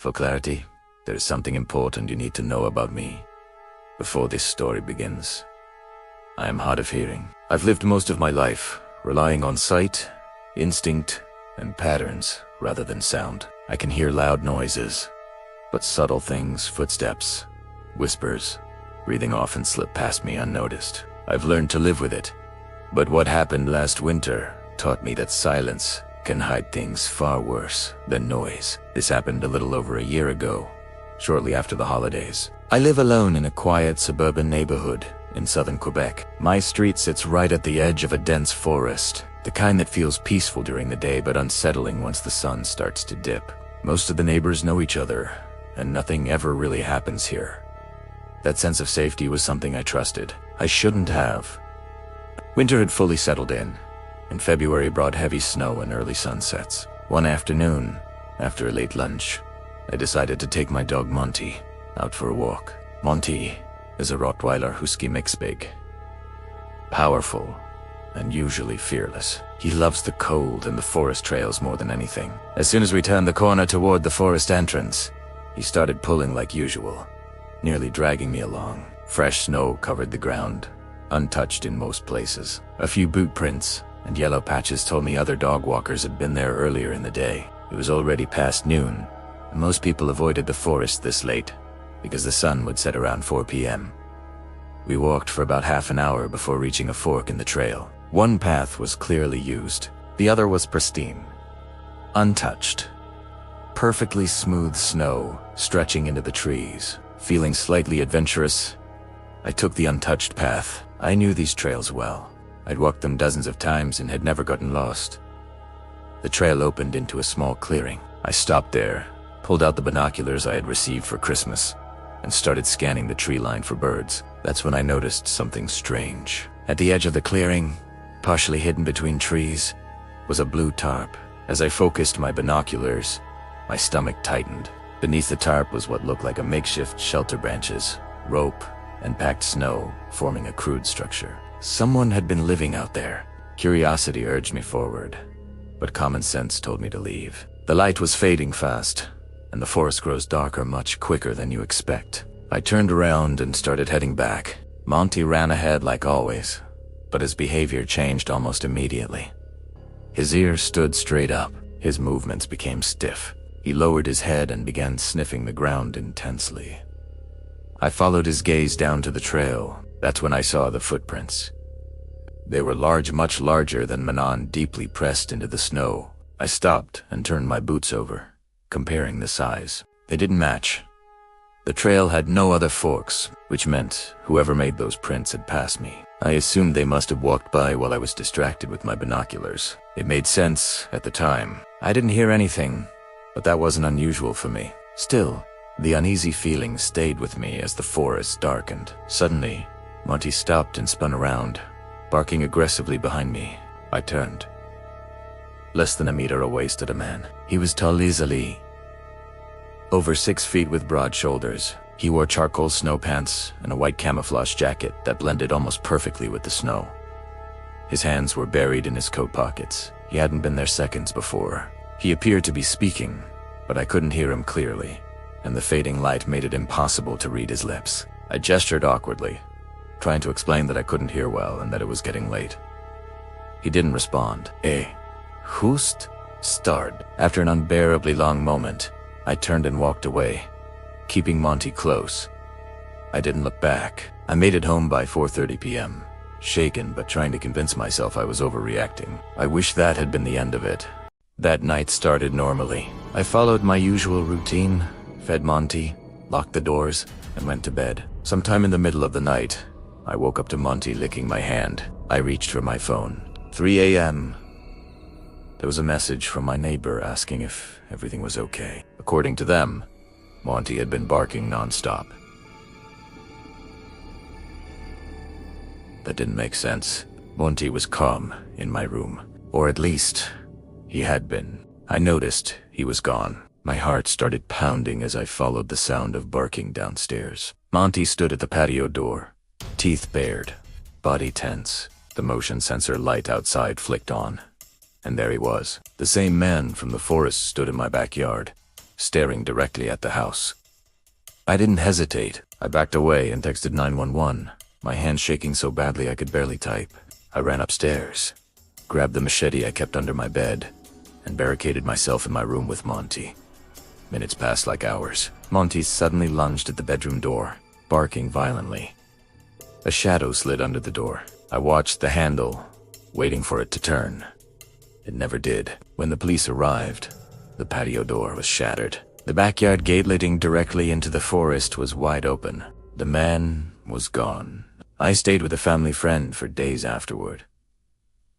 For clarity, there is something important you need to know about me before this story begins. I am hard of hearing. I've lived most of my life relying on sight, instinct, and patterns rather than sound. I can hear loud noises, but subtle things, footsteps, whispers, breathing often slip past me unnoticed. I've learned to live with it, but what happened last winter taught me that silence can hide things far worse than noise. This happened a little over a year ago, shortly after the holidays. I live alone in a quiet suburban neighborhood in southern Quebec. My street sits right at the edge of a dense forest, the kind that feels peaceful during the day but unsettling once the sun starts to dip. Most of the neighbors know each other, and nothing ever really happens here. That sense of safety was something I trusted. I shouldn't have. Winter had fully settled in, and February brought heavy snow and early sunsets. One afternoon, after a late lunch, I decided to take my dog Monty out for a walk. Monty is a Rottweiler Husky mix big. Powerful and usually fearless. He loves the cold and the forest trails more than anything. As soon as we turned the corner toward the forest entrance, he started pulling like usual, nearly dragging me along. Fresh snow covered the ground, untouched in most places. A few boot prints and yellow patches told me other dog walkers had been there earlier in the day. It was already past noon, and most people avoided the forest this late because the sun would set around 4 p.m. We walked for about half an hour before reaching a fork in the trail. One path was clearly used. The other was pristine, untouched. Perfectly smooth snow stretching into the trees. Feeling slightly adventurous, I took the untouched path. I knew these trails well. I'd walked them dozens of times and had never gotten lost. The trail opened into a small clearing. I stopped there, pulled out the binoculars I had received for Christmas, and started scanning the tree line for birds. That's when I noticed something strange. At the edge of the clearing, partially hidden between trees, was a blue tarp. As I focused my binoculars, my stomach tightened. Beneath the tarp was what looked like a makeshift shelter: branches, rope, and packed snow, forming a crude structure. Someone had been living out there. Curiosity urged me forward, but common sense told me to leave. The light was fading fast, and the forest grows darker much quicker than you expect. I turned around and started heading back. Monty ran ahead like always, but his behavior changed almost immediately. His ears stood straight up. His movements became stiff. He lowered his head and began sniffing the ground intensely. I followed his gaze down to the trail. That's when I saw the footprints. They were large, much larger than Manon, deeply pressed into the snow. I stopped and turned my boots over, comparing the size. They didn't match. The trail had no other forks, which meant whoever made those prints had passed me. I assumed they must have walked by while I was distracted with my binoculars. It made sense at the time. I didn't hear anything, but that wasn't unusual for me. Still, the uneasy feeling stayed with me as the forest darkened. Suddenly, Monty stopped and spun around, barking aggressively behind me. I turned. Less than a meter away stood a man. He was tall, easily over 6 feet with broad shoulders. He wore charcoal snow pants and a white camouflage jacket that blended almost perfectly with the snow. His hands were buried in his coat pockets. He hadn't been there seconds before. He appeared to be speaking, but I couldn't hear him clearly, and the fading light made it impossible to read his lips. I gestured awkwardly, trying to explain that I couldn't hear well and that it was getting late. He didn't respond. Hust? Starred. After an unbearably long moment, I turned and walked away, keeping Monty close. I didn't look back. I made it home by 4:30 p.m., shaken but trying to convince myself I was overreacting. I wish that had been the end of it. That night started normally. I followed my usual routine, fed Monty, locked the doors, and went to bed. Sometime in the middle of the night, I woke up to Monty licking my hand. I reached for my phone. 3 a.m. There was a message from my neighbor asking if everything was okay. According to them, Monty had been barking nonstop. That didn't make sense. Monty was calm in my room, or at least, he had been. I noticed he was gone. My heart started pounding as I followed the sound of barking downstairs. Monty stood at the patio door, teeth bared, body tense. The motion sensor light outside flicked on, and there he was. The same man from the forest stood in my backyard, staring directly at the house. I didn't hesitate. I backed away and texted 911, my hands shaking so badly I could barely type. I ran upstairs, grabbed the machete I kept under my bed, and barricaded myself in my room with Monty. Minutes passed like hours. Monty suddenly lunged at the bedroom door, barking violently. A shadow slid under the door. I watched the handle, waiting for it to turn. It never did. When the police arrived, the patio door was shattered. The backyard gate leading directly into the forest was wide open. The man was gone. I stayed with a family friend for days afterward.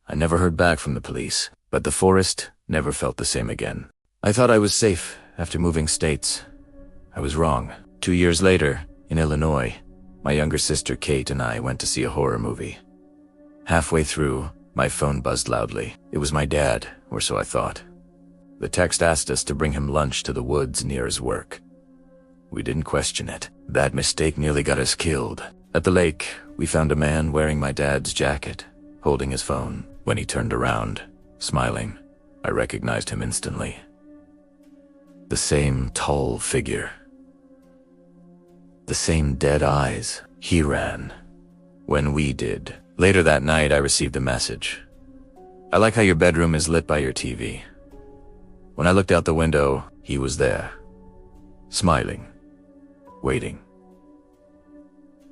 I never heard back from the police, but the forest never felt the same again. I thought I was safe after moving states. I was wrong. 2 years later, in Illinois, my younger sister Kate and I went to see a horror movie. Halfway through, my phone buzzed loudly. It was my dad, or so I thought. The text asked us to bring him lunch to the woods near his work. We didn't question it. That mistake nearly got us killed. At the lake, we found a man wearing my dad's jacket, holding his phone. When he turned around, smiling, I recognized him instantly. The same tall figure. The same dead eyes. He ran when we did. Later that night, I received a message. I like how your bedroom is lit by your TV. When I looked out the window, he was there, smiling, waiting.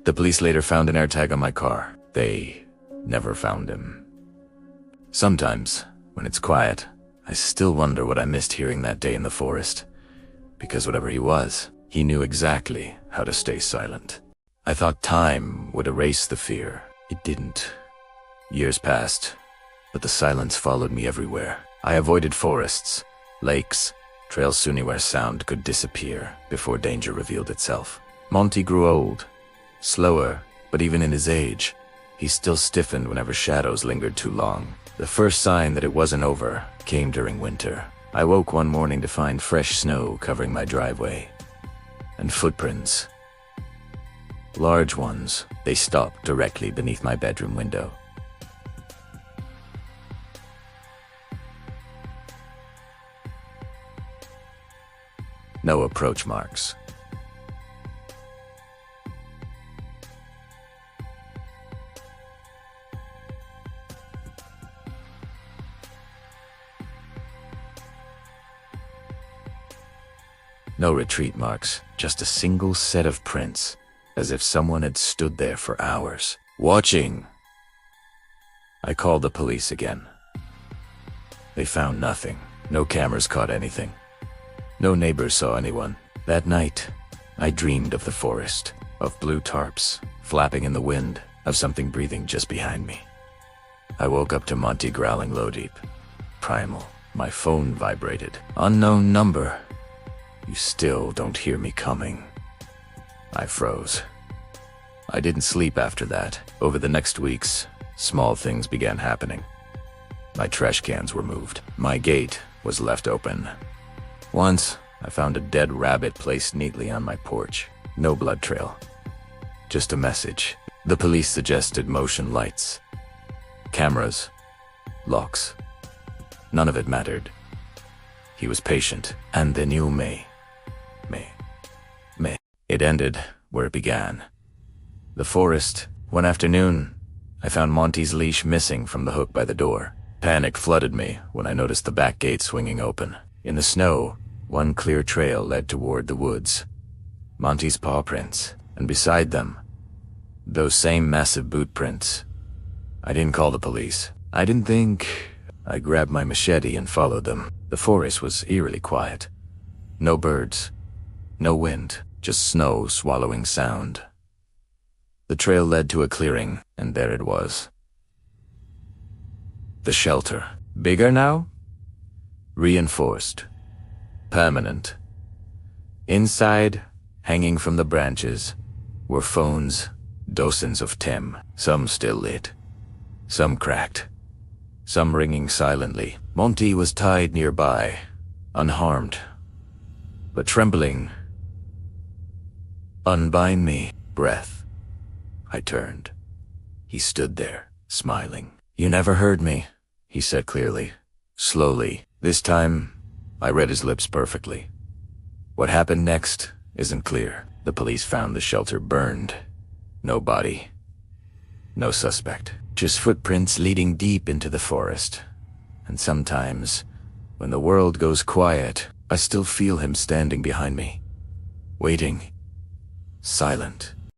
The police later found an AirTag on my car. They never found him. Sometimes, when it's quiet, I still wonder what I missed hearing that day in the forest. Because whatever he was, he knew exactly how to stay silent. I thought time would erase the fear. It didn't. Years passed, but the silence followed me everywhere. I avoided forests, lakes, trails soon where sound could disappear before danger revealed itself. Monty grew old, slower, but even in his age, he still stiffened whenever shadows lingered too long. The first sign that it wasn't over came during winter. I woke one morning to find fresh snow covering my driveway, and footprints. Large ones. They stopped directly beneath my bedroom window. No approach marks. No retreat marks, just a single set of prints, as if someone had stood there for hours, watching. I called the police again. They found nothing. No cameras caught anything. No neighbors saw anyone. That night, I dreamed of the forest, of blue tarps flapping in the wind, of something breathing just behind me. I woke up to Monty growling low deep. Primal. My phone vibrated. Unknown number. You still don't hear me coming. I froze. I didn't sleep after that. Over the next weeks, small things began happening. My trash cans were moved. My gate was left open. Once, I found a dead rabbit placed neatly on my porch. No blood trail. Just a message. The police suggested motion lights, cameras, locks. None of it mattered. He was patient, and they knew me. It ended where it began. The forest. One afternoon, I found Monty's leash missing from the hook by the door. Panic flooded me when I noticed the back gate swinging open. In the snow, one clear trail led toward the woods. Monty's paw prints, and beside them, those same massive boot prints. I didn't call the police. I didn't think. I grabbed my machete and followed them. The forest was eerily quiet. No birds, no wind, just snow swallowing sound. The trail led to a clearing, and there it was. The shelter. Bigger now? Reinforced. Permanent. Inside, hanging from the branches, were phones, dozens of them, some still lit, some cracked, some ringing silently. Monty was tied nearby, unharmed, but trembling. Unbind me, breath. I turned. He stood there, smiling. You never heard me, he said clearly, slowly. This time, I read his lips perfectly. What happened next isn't clear. The police found the shelter burned. No body. No suspect. Just footprints leading deep into the forest. And sometimes, when the world goes quiet, I still feel him standing behind me. Waiting. Silent.